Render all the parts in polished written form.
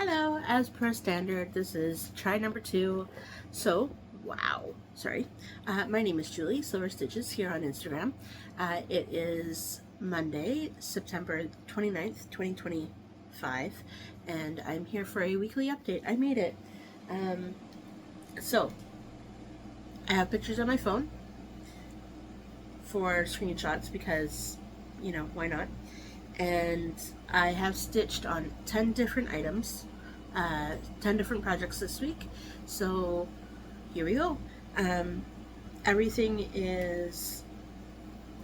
Hello, as per standard, this is try number 2. So, my name is Julie, Silver Stitches, here on Instagram. It is Monday, September 29th, 2025, and I'm here for a weekly update. I made it. So, I have pictures on my phone for screenshots because, why not? And I have stitched on 10 different items, 10 different projects this week. So here we go. Everything is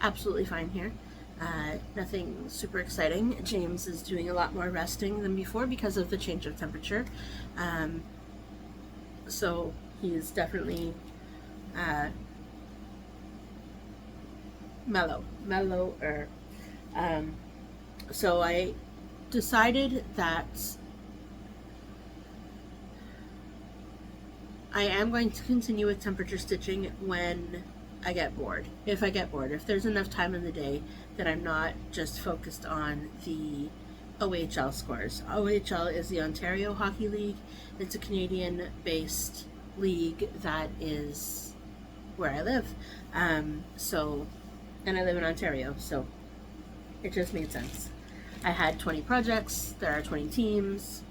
absolutely fine here. Nothing super exciting. James is doing a lot more resting than before because of the change of temperature. So he's definitely mellower. So I decided that I am going to continue with temperature stitching when I get bored. If I get bored, if there's enough time in the day that I'm not just focused on the OHL scores. OHL is the Ontario Hockey League. It's a Canadian-based league that is where I live. And I live in Ontario, so it just made sense. I had 20 projects, there are 20 teams.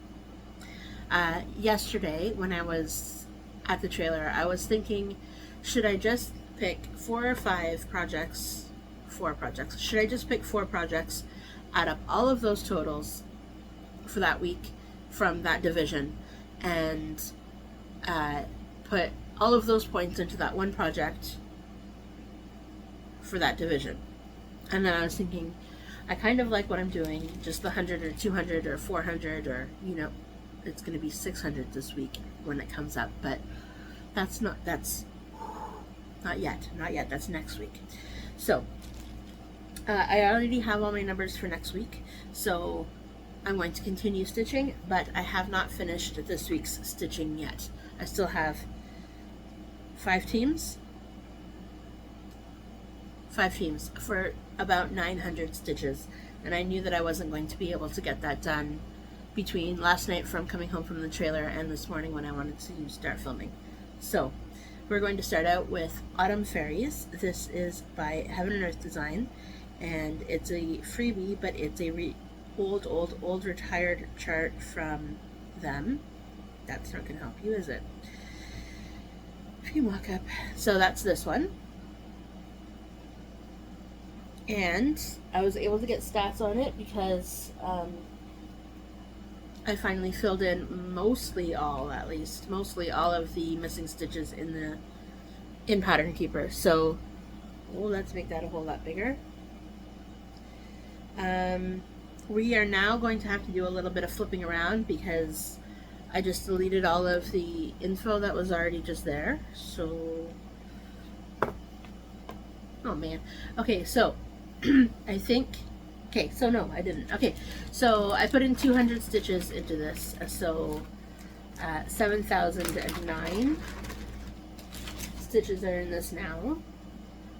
Yesterday, when I was at the trailer, I was thinking, should I just pick 4 or 5 projects? 4 projects. Should I just pick 4 projects, add up all of those totals for that week from that division, and put all of those points into that one project for that division? And then I was thinking, I kind of like what I'm doing, just the 100 or 200 or 400 or, it's going to be 600 this week when it comes up, but that's not yet, that's next week. So, I already have all my numbers for next week, so I'm going to continue stitching, but I have not finished this week's stitching yet. I still have 5 teams for about 900 stitches, and I knew that I wasn't going to be able to get that done between last night from coming home from the trailer and this morning when I wanted to start filming. So we're going to start out with Autumn Fairies. This is by Heaven and Earth Design, and it's a freebie, but it's a old retired chart from them. That's not going to help you, is it? Free mock-up. So that's this one. And I was able to get stats on it because I finally filled in mostly all of the missing stitches in Pattern Keeper. So let's make that a whole lot bigger. We are now going to have to do a little bit of flipping around because I just deleted all of the info that was already just there. So, oh man. Okay, so I think, no, I didn't. Okay, so I put in 200 stitches into this, so 7,009 stitches are in this now,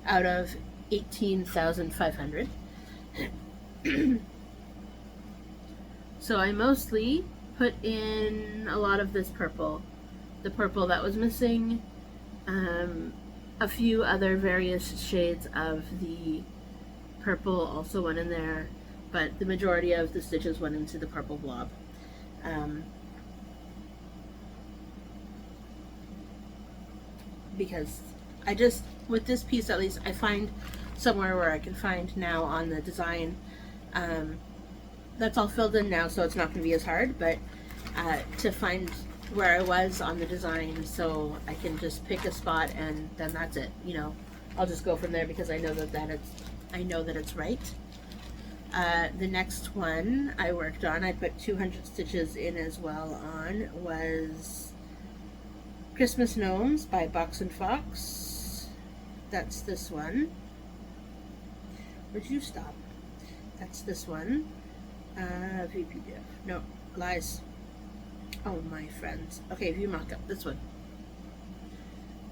out of 18,500. So I mostly put in a lot of this purple, the purple that was missing, a few other various shades of the purple also went in there, but the majority of the stitches went into the purple blob. Because with this piece at least, I find somewhere where I can find now on the design, that's all filled in now, so it's not going to be as hard, but to find where I was on the design, so I can just pick a spot and then that's it. I'll just go from there because I know that it's right. The next one I worked on, I put 200 stitches in as well on, was Christmas Gnomes by Box and Fox. That's this one. Where'd you stop? That's this one. VPDF. No, lies. Oh, my friends. Okay, view mock-up. This one.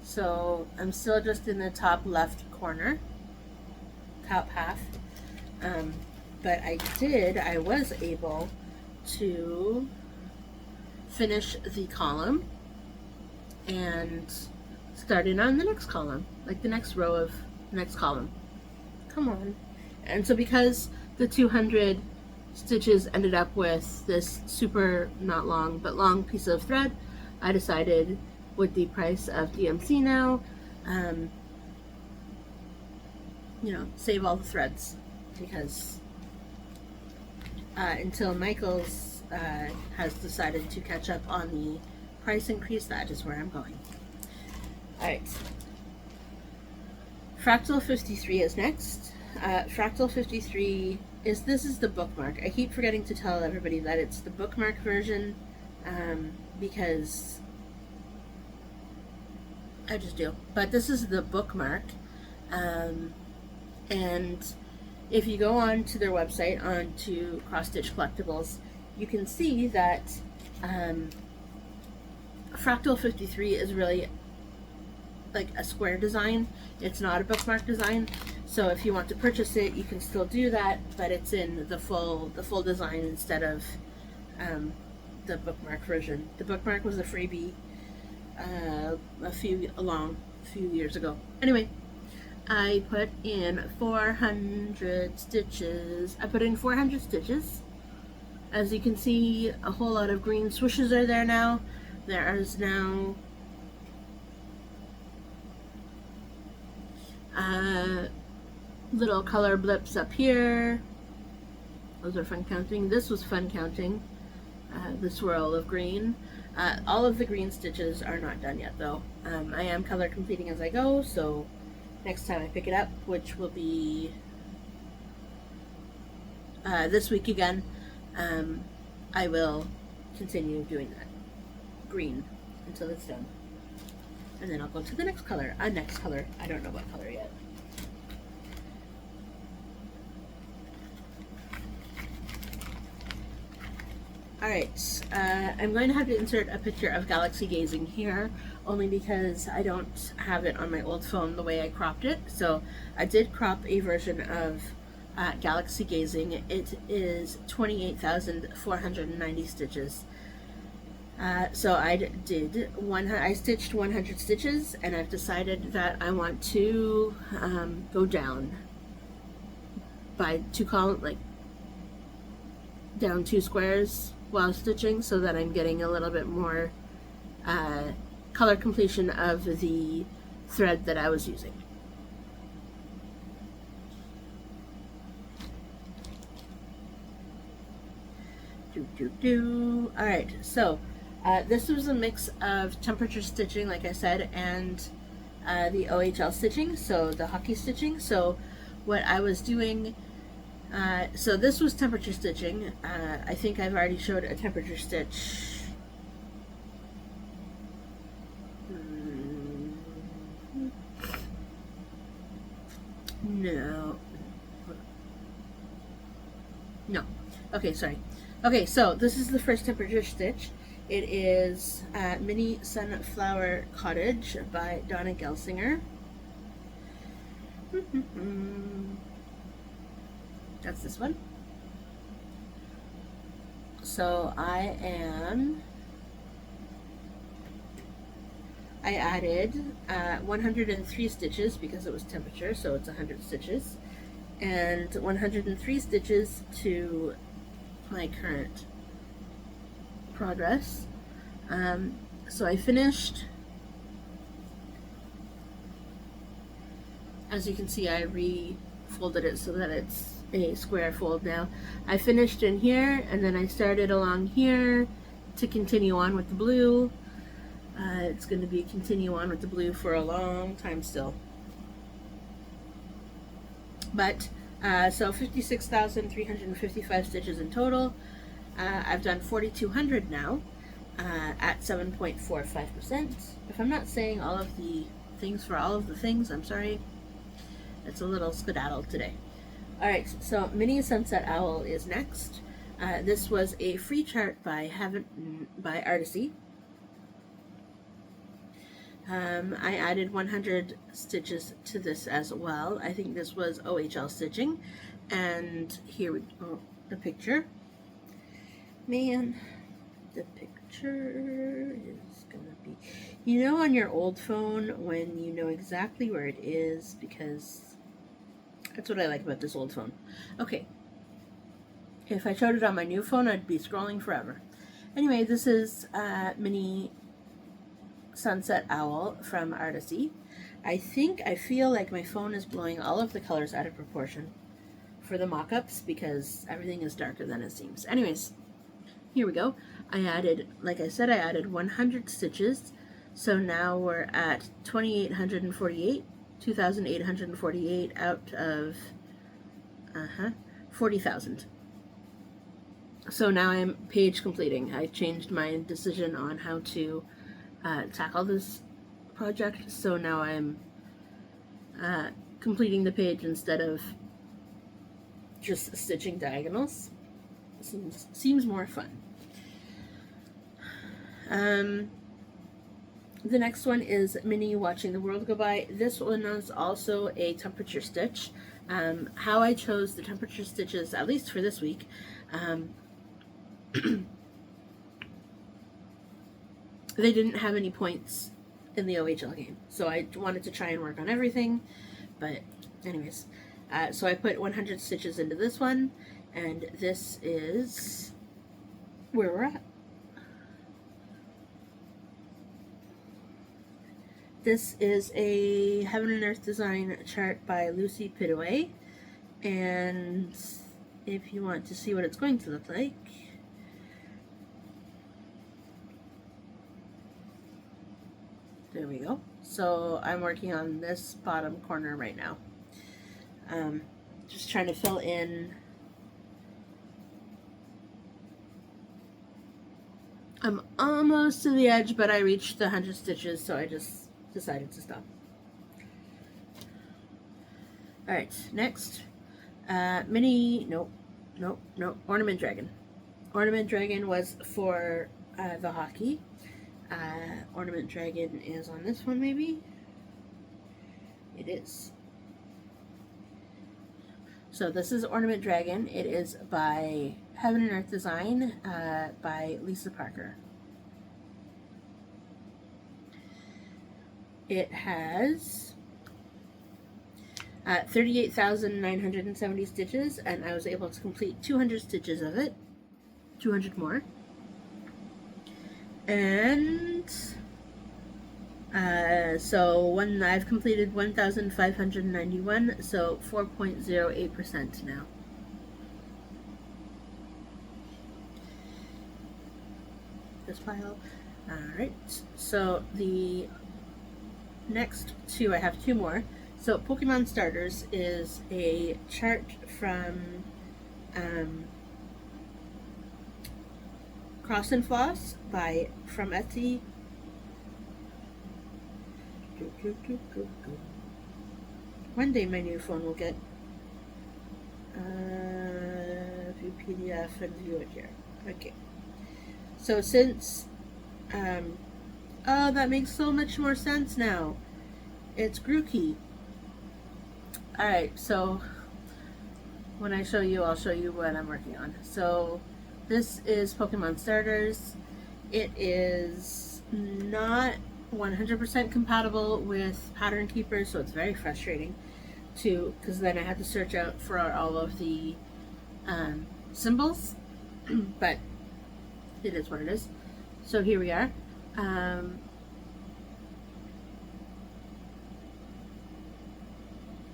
So I'm still just in the top left corner, top half. But I was able to finish the column and start in on the next column, like the next row of the next column. Come on. And so because the 200 stitches ended up with this super, not long, but long piece of thread, I decided with the price of DMC now, you know, save all the threads, because until Michael's has decided to catch up on the price increase, that is where I'm going. Alright. Fractal 53 is next. Fractal 53 is, this is the bookmark. I keep forgetting to tell everybody that it's the bookmark version, because I just do. But this is the bookmark, and if you go on to their website, on to Cross Stitch Collectibles, you can see that Fractal 53 is really like a square design. It's not a bookmark design. So if you want to purchase it, you can still do that, but it's in the full design instead of the bookmark version. The bookmark was a freebie a few years ago. Anyway, I put in 400 stitches. I put in 400 stitches. As you can see, a whole lot of green swooshes are there now. There is now little color blips up here. Those are fun counting. This was fun counting. The swirl of green. All of the green stitches are not done yet though. I am color completing as I go, so next time I pick it up, which will be this week again, I will continue doing that green until it's done. And then I'll go to the next color. I don't know what color yet. Alright, I'm going to have to insert a picture of Galaxy Gazing here, only because I don't have it on my old phone the way I cropped it. So I did crop a version of Galaxy Gazing. It is 28,490 stitches. So I stitched 100 stitches, and I've decided that I want to go down by down 2 squares while stitching, so that I'm getting a little bit more color completion of the thread that I was using. Alright, so this was a mix of temperature stitching, like I said, and the OHL stitching, so the hockey stitching. So what I was doing, so this was temperature stitching. I think I've already showed a temperature stitch. No. Okay, sorry. Okay, so this is the first temperature stitch. It is Mini Sunflower Cottage by Donna Gelsinger. That's this one. So I added 103 stitches because it was temperature, so it's 100 stitches, and 103 stitches to my current progress. So I finished, as you can see, I refolded it so that it's a square fold now. I finished in here, and then I started along here to continue on with the blue. It's going to be continue on with the blue for a long time still. But so 56,355 stitches in total. I've done 4,200 now at 7.45%. If I'm not saying all of the things for all of the things, I'm sorry. It's a little skedaddle today. Alright, so Mini Sunset Owl is next. This was a free chart by Artisy. I added 100 stitches to this as well. I think this was OHL stitching. And here we go, the picture. Man, the picture. picture is gonna be, you know, on your old phone when you know exactly where it is, because that's what I like about this old phone. Okay, if I showed it on my new phone, I'd be scrolling forever. Anyway, this is Mini Sunset Owl from Artisy. I feel like my phone is blowing all of the colors out of proportion for the mock-ups because everything is darker than it seems. Anyways, here we go. I added, like I said, I added 100 stitches. So now we're at 2,848, 2,848 out of 40,000. So now I'm page completing. I changed my decision on how to tackle this project. So now I'm completing the page instead of just stitching diagonals. Seems more fun. The next one is Minnie Watching the World Go By. This one is also a temperature stitch. How I chose the temperature stitches, at least for this week, they didn't have any points in the OHL game, so I wanted to try and work on everything. But anyways, so I put 100 stitches into this one, and this is where we're at. This is a Heaven and Earth design chart by Lucy Pidaway, and if you want to see what it's going to look like, there we go. So I'm working on this bottom corner right now. Just trying to fill in. I'm almost to the edge, but I reached the 100 stitches, so I just decided to stop. Alright, next. Ornament Dragon. Ornament Dragon was for the hockey. Ornament Dragon is on this one, maybe? It is. So this is Ornament Dragon. It is by Heaven and Earth Design by Lisa Parker. It has 38,970 stitches, and I was able to complete 200 stitches of it. 200 more. And so when I've completed 1,591, so 4.08% now. This pile. Alright, so the next two, I have two more. So Pokemon Starters is a chart from Cross and Floss from Etsy. One day my new phone will get view PDF and view it here. Okay. So since oh, that makes so much more sense now. It's Grookey. Alright, so when I show you, I'll show you what I'm working on. So this is Pokemon Starters. It is not 100% compatible with Pattern Keeper, so it's very frustrating because then I had to search out for all of the symbols, but it is what it is. So here we are.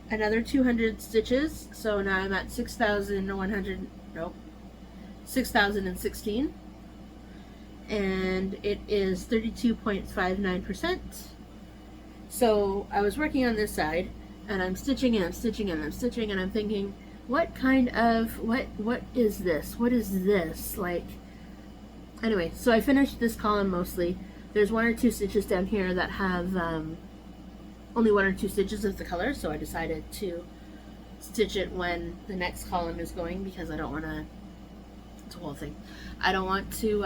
Another 200 stitches, so now I'm at 6,016, and it is 32.59%. So I was working on this side, and I'm stitching and I'm stitching and I'm stitching, and I'm thinking, what is this? What is this? Like, anyway, so I finished this column mostly. There's one or two stitches down here that have only one or two stitches of the color, so I decided to stitch it when the next column is going, because I don't want to, it's a whole thing. I don't want to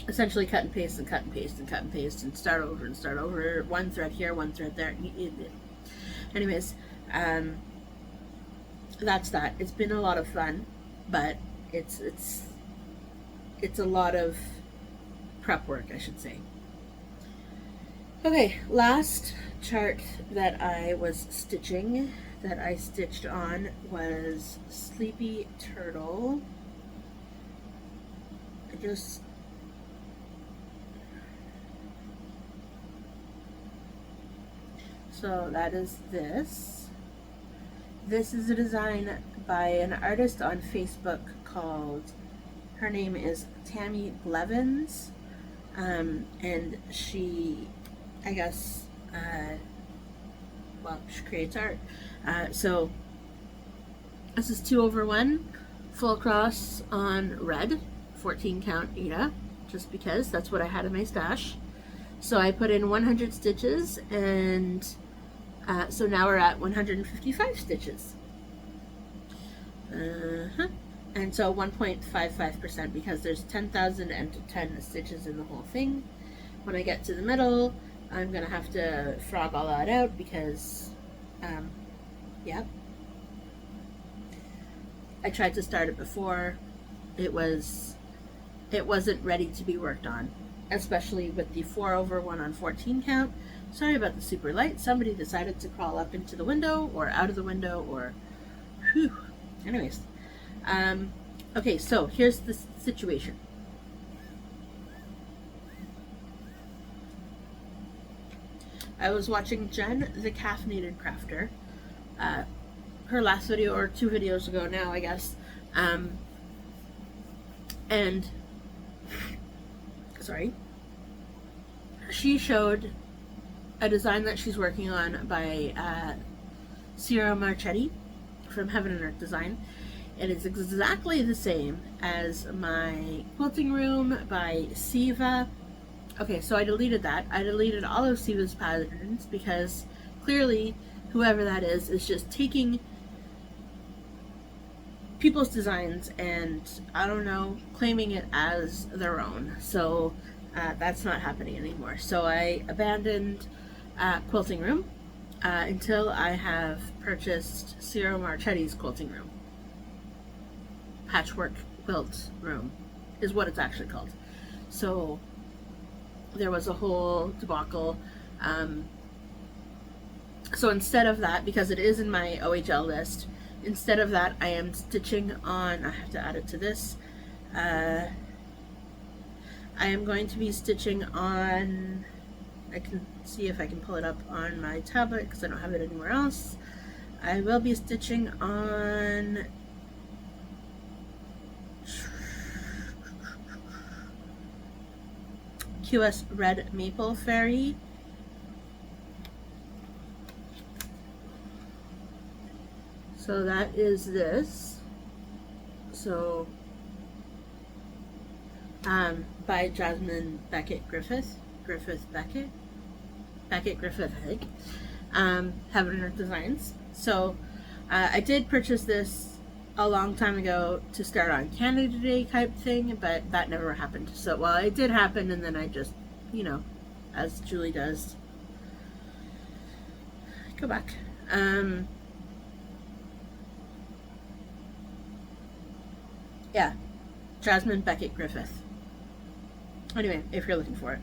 essentially cut and paste and cut and paste and cut and paste and start over, one thread here, one thread there. Anyways, that's that. It's been a lot of fun, but it's it's a lot of prep work, I should say. Okay, last chart that I was stitching, that I stitched on, was Sleepy Turtle. So that is this. This is a design by an artist on Facebook called, her name is Tammy Blevins, and she, I guess, well, she creates art. So this is 2/1 full cross on red, 14 count Aida, just because that's what I had in my stash. So I put in 100 stitches, and so now we're at 155 stitches. And so 1.55%, because there's 10,010 stitches in the whole thing. When I get to the middle, I'm gonna have to frog all that out because, yeah. I tried to start it before. It wasn't ready to be worked on, especially with the 4/1 on 14 count. Sorry about the super light. Somebody decided to crawl up into the window or out of the window, or whew. Anyways, okay, so here's the situation. I was watching Jen, the Caffeinated Crafter, her last video, or 2 videos ago now, I guess, and sorry, she showed a design that she's working on by Ciro Marchetti from Heaven and Earth Design. It is exactly the same as my quilting room by Siva. Okay, so I deleted that. I deleted all of Siva's patterns because clearly whoever that is just taking people's designs and, I don't know, claiming it as their own. So that's not happening anymore. So I abandoned quilting room until I have purchased Ciro Marchetti's quilting room. Patchwork quilt room is what it's actually called. So there was a whole debacle. So instead of that, because it is in my OHL list, instead of that, I am stitching on, I have to add it to this, I am going to be stitching on, I can see if I can pull it up on my tablet because I don't have it anywhere else. I will be stitching on QS Red Maple Fairy. So that is this. So by Jasmine Beckett Griffith Beckett, I think. Heaven and Earth Designs. So I did purchase this a long time ago to start on Canada Day type thing, but that never happened. So, well, it did happen, and then I just, you know, as Julie does, go back. Yeah, Jasmine Beckett Griffith. Anyway, if you're looking for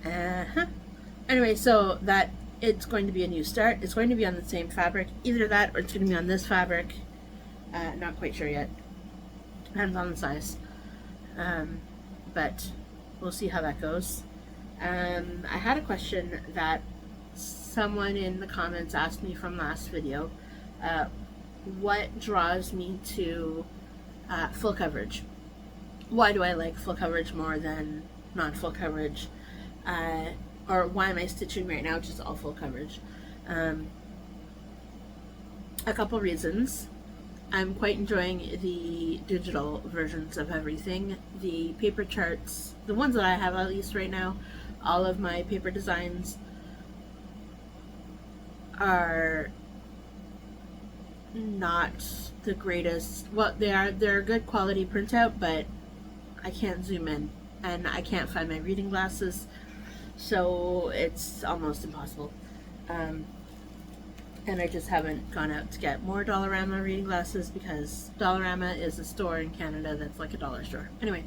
it. Anyway, so that it's going to be a new start. It's going to be on the same fabric. Either that or it's going to be on this fabric. Not quite sure yet. Depends on the size. But we'll see how that goes. I had a question that someone in the comments asked me from last video. What draws me to full coverage? Why do I like full coverage more than non-full coverage? Or why am I stitching right now just all full coverage? A couple reasons. I'm quite enjoying the digital versions of everything. The paper charts, the ones that I have at least right now, all of my paper designs are not the greatest. Well, they're good quality printout, but I can't zoom in and I can't find my reading glasses, so it's almost impossible. and I just haven't gone out to get more Dollarama reading glasses because Dollarama is a store in Canada that's like a dollar store. Anyway,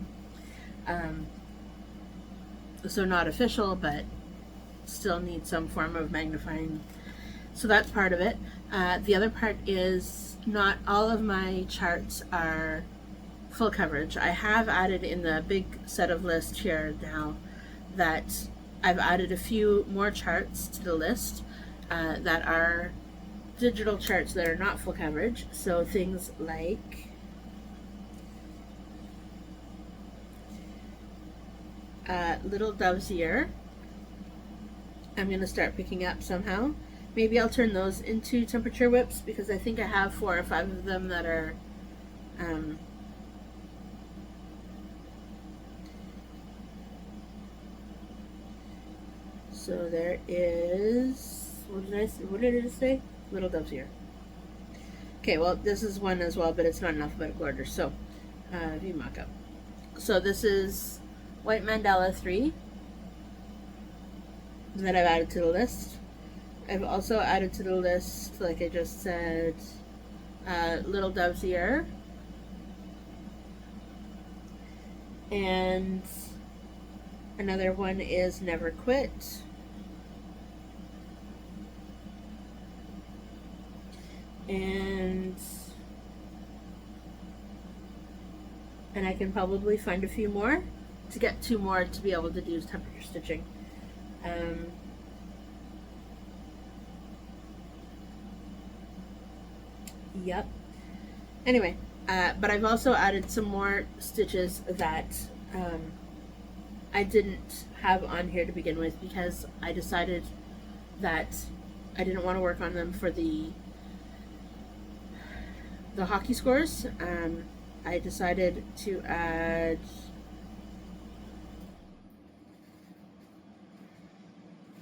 so not official, but still need some form of magnifying. So that's part of it. The other part is not all of my charts are full coverage. I have added in the big set of list here now that I've added a few more charts to the list that are digital charts that are not full coverage. So things like Little Dove's Ear, I'm going to start picking up somehow. Maybe I'll turn those into temperature whips because I think I have 4 or 5 of them that are so there is, what did I just say? Little Dove's Ear. Okay, well this is one as well, but it's not in alphabetical order. So view mock-up. So this is White Mandala 3 that I've added to the list. I've also added to the list, like I just said, Little Dove's Ear. And another one is Never Quit. And I can probably find a few more to get 2 more to be able to do temperature stitching. Yep. Anyway, but I've also added some more stitches that I didn't have on here to begin with because I decided that I didn't want to work on them for the hockey scores. I decided to add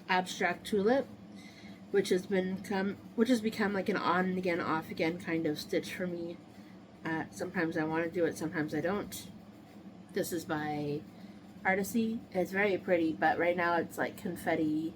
Abstract Tulip, which has become like an on and again, off again kind of stitch for me. Sometimes I want to do it, sometimes I don't. This is by Artisy. It's very pretty, but right now it's like confetti.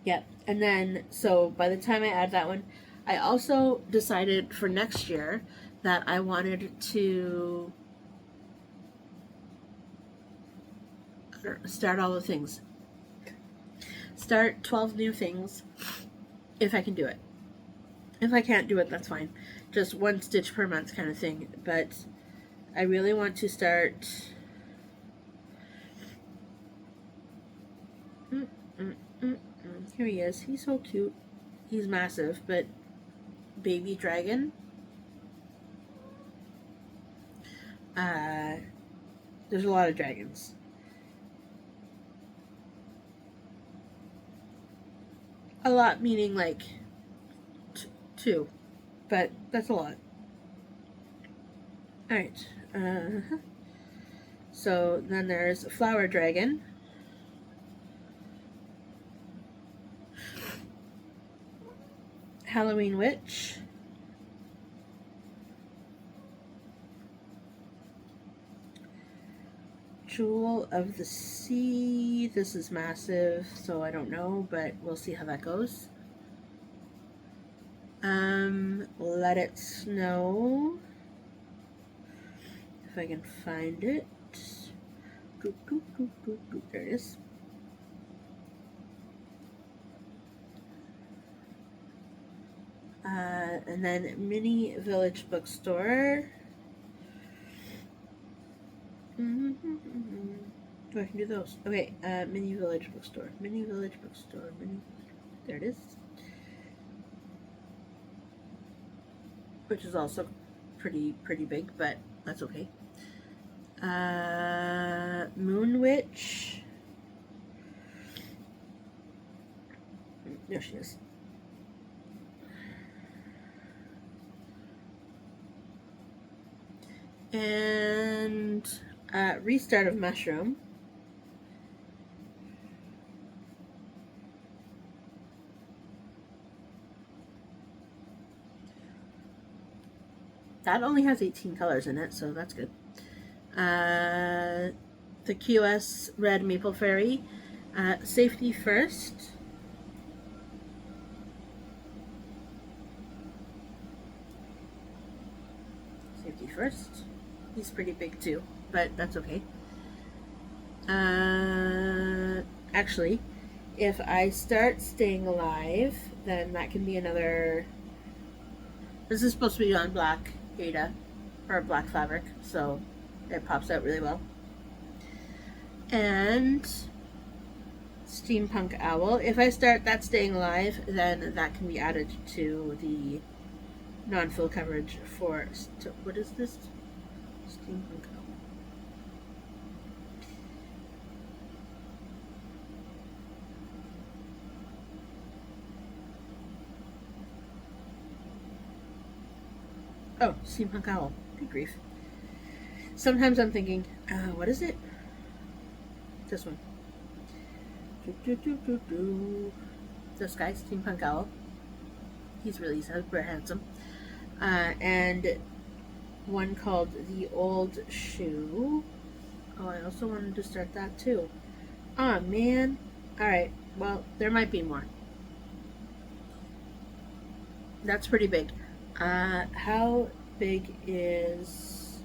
Yep. And then, so by the time I add that one, I also decided for next year that I wanted to start all the things. Start 12 new things if I can do it. If I can't do it, that's fine. Just 1 stitch per month kind of thing. But I really want to start... Here he is. He's so cute. He's massive, but baby dragon. There's a lot of dragons. A lot meaning like 2, but that's a lot. Alright. So then there's Flower Dragon. Halloween Witch. Jewel of the Sea. This is massive, so I don't know, but we'll see how that goes. Let It Snow. If I can find it. There it is. And then Mini Village Bookstore. Oh, I can do those. Okay, Mini Village Bookstore. Mini Village Bookstore. There it is. Which is also pretty big, but that's okay. Moon Witch. There she is. And Restart of Mushroom. that only has 18 colors in it, so that's good. The QS Red Maple Fairy. Safety First. Safety First. He's pretty big too, but that's okay. Actually, if I start Staying Alive, then that can be another... This is supposed to be on black Ada, or black fabric, so it pops out really well. And Steampunk Owl. If I start that Staying Alive, then that can be added to the non-full coverage for... What is this? Steampunk Owl. Oh, Steampunk Owl. Good grief. Sometimes I'm thinking, what is it? This one. This guy, Steampunk Owl. He's really super handsome. And one called The Old Shoe. Oh, I also wanted to start that too. Oh, man. Alright, well, there might be more. That's pretty big. How big is...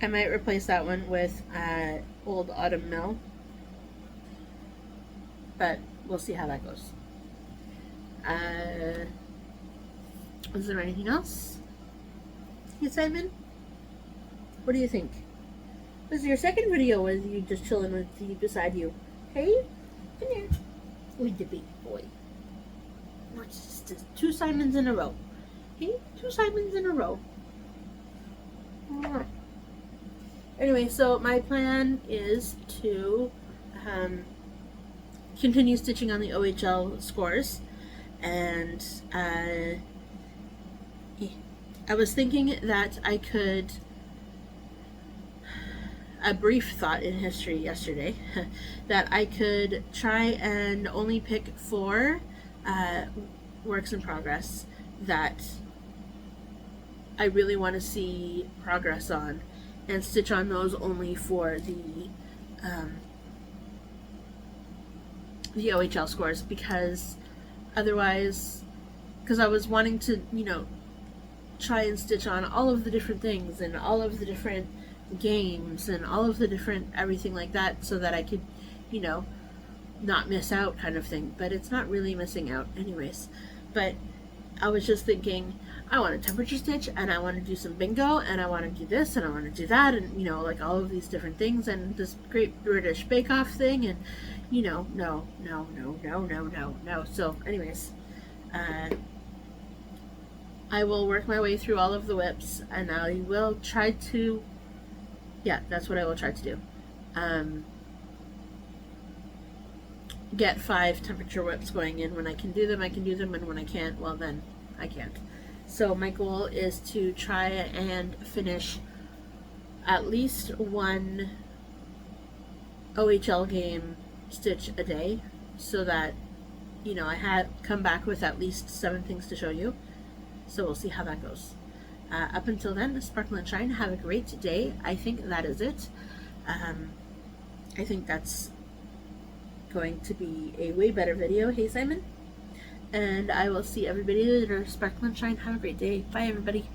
I might replace that one with Old Autumn Mill, but we'll see how that goes. Is there anything else? Hey, Simon? What do you think? This is your second video with you just chilling with you beside you. Hey, come here. With the big boy. What's this? 2 Simons in a row. Hey, 2 Simons in a row. Anyway, so my plan is to continue stitching on the OHL scores, and I was thinking that I could... A brief thought in history yesterday that I could try and only pick 4 works in progress that I really want to see progress on, and stitch on those only for the OHL scores, because otherwise, because I was wanting to, you know, try and stitch on all of the different things and all of the different games and all of the different everything like that, so that I could, you know, not miss out kind of thing. But it's not really missing out anyways. But I was just thinking, I want to temperature stitch, and I want to do some bingo, and I want to do this, and I want to do that, and, you know, like all of these different things, and this Great British Bake Off thing, and, you know, no. So anyways, I will work my way through all of the whips, and I will try to... Yeah, that's what I will try to do. Get 5 temperature whips going in. When I can do them, I can do them, and when I can't, well, then I can't. So my goal is to try and finish at least 1 OHL game stitch a day, so that, you know, I had come back with at least 7 things to show you. So we'll see how that goes. Up until then, sparkle and shine. Have a great day. I think that is it. I think that's going to be a way better video. Hey, Simon. And I will see everybody later. Sparkle and shine. Have a great day. Bye, everybody.